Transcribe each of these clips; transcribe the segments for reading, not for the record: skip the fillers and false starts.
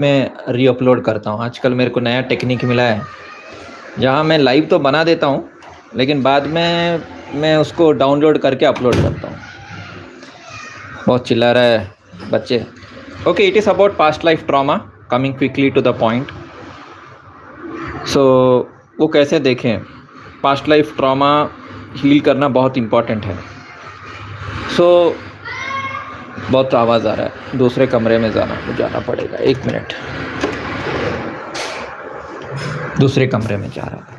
मैं रीअपलोड करता हूँ। आजकल मेरे को नया टेक्निक मिला है जहाँ मैं लाइव तो बना देता हूँ लेकिन बाद में मैं उसको डाउनलोड करके अपलोड करता हूँ। बहुत चिल्ला रहा है बच्चे। Okay, it is about past life trauma, coming quickly to the point. So वो कैसे देखें, पास्ट लाइफ ट्रॉमा हील करना बहुत इम्पॉर्टेंट है। सो बहुत आवाज़ आ रहा है, दूसरे कमरे में जाना पड़ेगा। 1 मिनट, दूसरे कमरे में जा रहा था।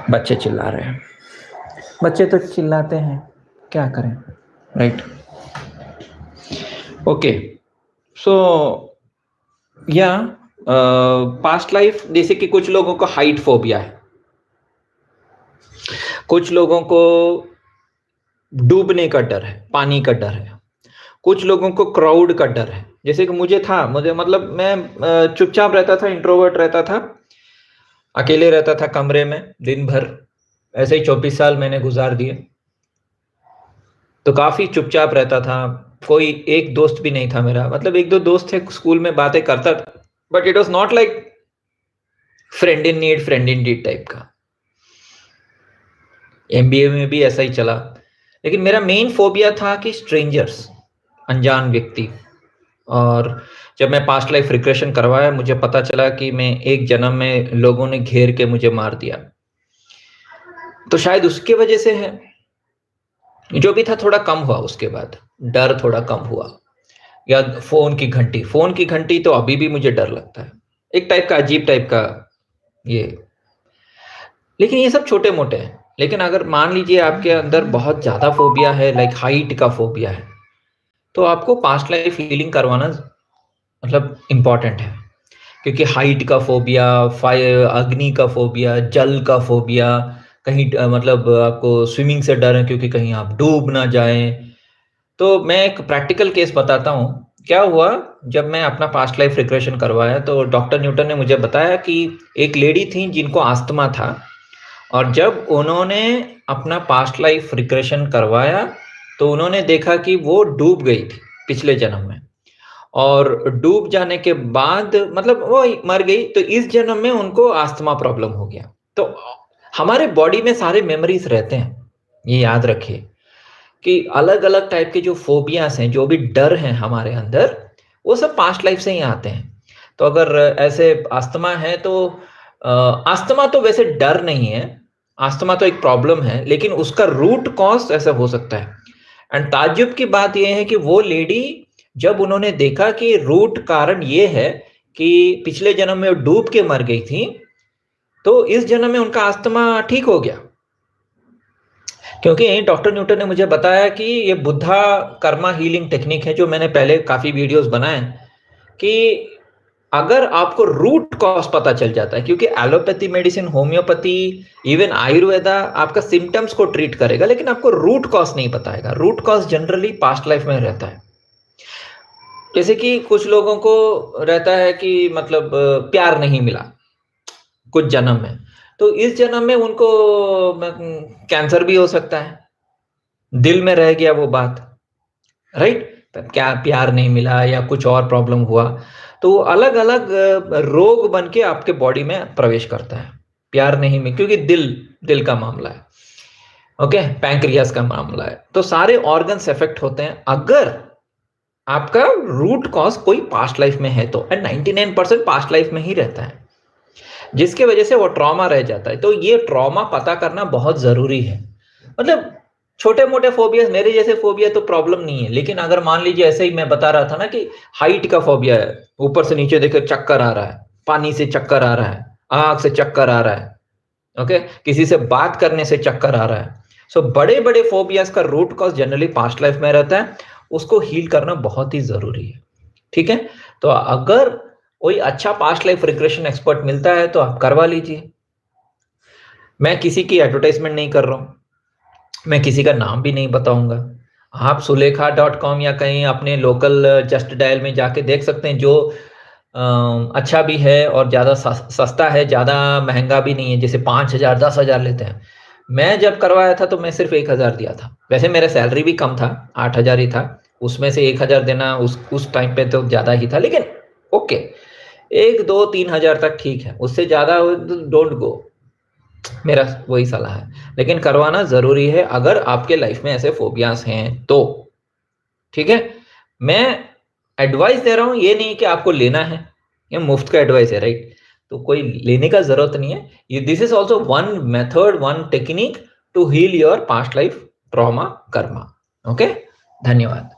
बच्चे चिल्ला रहे हैं, बच्चे तो चिल्लाते हैं, क्या करें, राइट? ओके, सो या पास्ट लाइफ, जैसे कि कुछ लोगों को हाइट फोबिया है, कुछ लोगों को डूबने का डर है, पानी का डर है, कुछ लोगों को क्राउड का डर है। जैसे कि मुझे मतलब मैं चुपचाप रहता था, इंट्रोवर्ट रहता था, अकेले रहता था कमरे में दिन भर। ऐसे ही 24 साल मैंने गुजार दिए, तो काफी चुपचाप रहता था। कोई एक दोस्त भी नहीं था मेरा, मतलब 1-2 दोस्त थे, स्कूल में बातें करता था, but it was not like friend in need, friend in deed type का। एमबीए में भी ऐसा ही चला। लेकिन मेरा मेन फोबिया था कि स्ट्रेंजर्स, अनजान व्यक्ति। और जब मैं पास्ट लाइफ रिग्रेशन करवाया, मुझे पता चला कि मैं एक जन्म में लोगों ने घेर के मुझे मार दिया। तो शायद उसके वजह से है, जो भी था थोड़ा कम हुआ, उसके बाद डर थोड़ा कम हुआ। या फोन की घंटी तो अभी भी मुझे डर लगता है, एक टाइप का अजीब टाइप का ये। लेकिन ये सब छोटे मोटे हैं। लेकिन अगर मान लीजिए आपके अंदर बहुत ज्यादा फोबिया है, लाइक हाइट का फोबिया है, तो आपको पास्ट लाइफ हीलिंग करवाना मतलब इम्पॉर्टेंट है। क्योंकि हाइट का फोबिया, फायर, अग्नि का फोबिया, जल का फोबिया, कहीं मतलब आपको स्विमिंग से डर है क्योंकि कहीं आप डूब ना जाएं। तो मैं एक प्रैक्टिकल केस बताता हूँ। क्या हुआ, जब मैं अपना पास्ट लाइफ रिग्रेशन करवाया तो डॉक्टर न्यूटन ने मुझे बताया कि एक लेडी थी जिनको अस्थमा था, और जब उन्होंने अपना पास्ट लाइफ रिग्रेशन करवाया तो उन्होंने देखा कि वो डूब गई थी पिछले जन्म में, और डूब जाने के बाद मतलब वो मर गई, तो इस जन्म में उनको अस्थमा प्रॉब्लम हो गया। तो हमारे बॉडी में सारे मेमोरीज रहते हैं, ये याद रखिए कि अलग अलग टाइप के जो फोबियास हैं, जो भी डर हैं हमारे अंदर, वो सब पास्ट लाइफ से ही आते हैं। तो अगर ऐसे अस्थमा है तो अस्थमा तो वैसे डर नहीं है, अस्थमा तो एक प्रॉब्लम है, लेकिन उसका रूट कॉज ऐसा हो सकता है। एंड ताज्जुब की बात यह है कि वो लेडी, जब उन्होंने देखा कि रूट कारण ये है कि पिछले जन्म में वो डूब के मर गई थी, तो इस जन्म में उनका अस्थमा ठीक हो गया। क्योंकि डॉक्टर न्यूटन ने मुझे बताया कि ये बुद्धा कर्मा हीलिंग टेक्निक है, जो मैंने पहले काफी वीडियोस बनाए, कि अगर आपको रूट कॉज पता चल जाता है, क्योंकि allopathy medicine, homeopathy, even Ayurveda आपका सिम्टम्स को ट्रीट करेगा, लेकिन आपको रूट कॉज नहीं बताएगा। Root cause generally past life में रहता है। जैसे कि कुछ लोगों को रहता है कि मतलब प्यार नहीं मिला कुछ जन्म में, तो इस जन्म में उनको कैंसर भी हो सकता है, दिल में रह गया वो बात, राइट? क्या प्यार नहीं मिला या कुछ और प्रॉब्लम हुआ, तो वो अलग अलग रोग बन के आपके बॉडी में प्रवेश करता है। प्यार नहीं मिला क्योंकि दिल का मामला है, ओके, पैंक्रियास का मामला है, तो सारे ऑर्गन्स इफेक्ट होते हैं अगर आपका रूट कॉज कोई पास्ट लाइफ में है तो। एंड 99% पास्ट लाइफ में ही रहता है, जिसके वजह से वो ट्रॉमा रह जाता है। तो ये ट्रॉमा पता करना बहुत जरूरी है। मतलब छोटे मोटे फोबिया, मेरे जैसे फोबिया तो प्रॉब्लम नहीं है, लेकिन अगर मान लीजिए ऐसे ही मैं बता रहा था ना कि हाइट का फोबिया है, ऊपर से नीचे देखे चक्कर आ रहा है, पानी से चक्कर आ रहा है, आग से चक्कर आ रहा है, ओके, किसी से बात करने से चक्कर आ रहा है। सो बड़े बड़े फोबियाज का root cause generally past life में रहता है, उसको हील करना बहुत ही जरूरी है। ठीक है, तो अगर कोई अच्छा पास्ट लाइफ रिग्रेशन एक्सपर्ट मिलता है तो आप करवा लीजिए। मैं किसी की एडवर्टाइजमेंट नहीं कर रहा हूं, मैं किसी का नाम भी नहीं बताऊंगा। आप सुलेखा.com या कहीं अपने लोकल जस्ट डायल में जाके देख सकते हैं, जो अच्छा भी है और ज़्यादा सस्ता है, ज़्यादा महंगा भी नहीं है, जैसे 5,000 10,000 लेते हैं। मैं जब करवाया था तो मैं सिर्फ 1,000 दिया था। वैसे मेरा सैलरी भी कम था, 8,000 ही था, उसमें से 1,000 देना उस टाइम पे तो ज़्यादा ही था, लेकिन ओके। 1 2 3 हजार तक ठीक है, उससे ज्यादा डोंट गो, मेरा वही सलाह है। लेकिन करवाना जरूरी है अगर आपके लाइफ में ऐसे फोबियास हैं तो, ठीक है। मैं एडवाइस दे रहा हूं, ये नहीं कि आपको लेना है, ये मुफ्त का एडवाइस है, राइट? तो कोई लेने का जरूरत नहीं है। This is also one method, one technique to heal your past life trauma karma. Okay, धन्यवाद।